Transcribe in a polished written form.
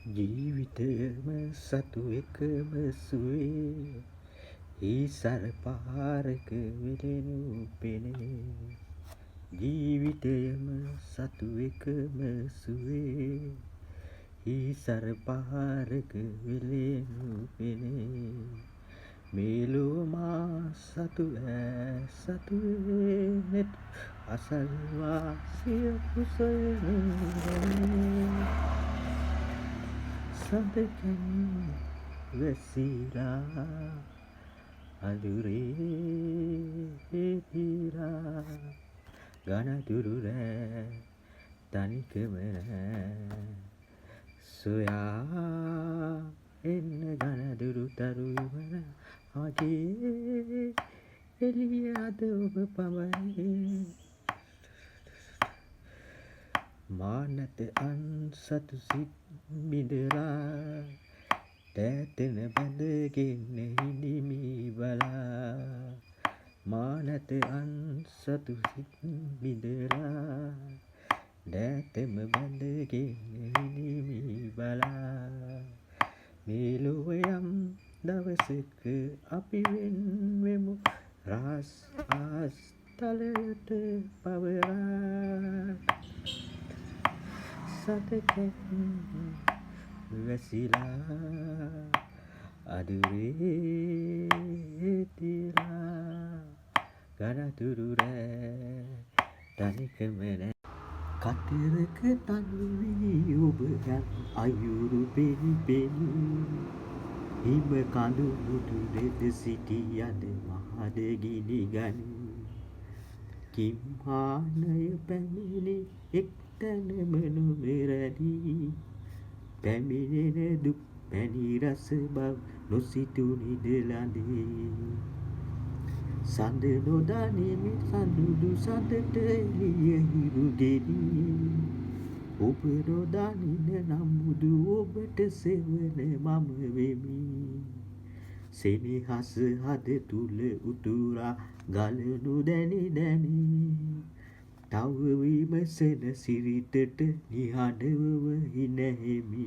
ජීවිතයම සතු එකම සුවේ ඊසර පාරක විලෙනු පෙනේ ජීවිතයම සතු එකම සුවේ ඊසර පාරක විලෙනු පෙනේ මේලෝ මා සතු සතු නෙත් අසල්වාසිය කුසලනේ සඳකන් වැසිලා අඳුරේ හිරා ගනතුරු රෑ තනිකම සොයා එන්න ගනදුරු තරු ඉවර මගේ එළිය අද ඔබ පමණි මා නැත අන් සතු සිත් බිඳලා තැතෙන බැඳගෙන හිඳිමි බලා මා නැත අන් සතු සිත් බිඳලා තැතෙම බැඳගෙන හිඳිමි බලා මේ ලොව යම් දවසක අපි වෙන් වෙමු රහස් ආස් තලයට පවරා සතකෙන් වැසිලා අදුරේ තිලා ගනතුරු රෑ තනිකම නෑ කතරක තනිවී ඔබ යන් අයුරු පෙනි පෙනි හිම කඳු මුතු දෙද සිටි අද මහද ගිනි ගනි කිම්හානය පැමිණි එක්තැනම නොමෙරදී පැමිණෙන දුක් පැණි රස බව නොසිතු නිදලඳේ සඳ නොදනිමි සඳුදු සඳට එළිය හිරු ගෙඩි ඔබ නොදනින නමුදු ඔබට සෙවන මම වෙමි සෙනෙහස හද තුල උතුරා ගලනු දැනි දැනි තව විමසන සිරිතට නිහඬව හිනැහෙමි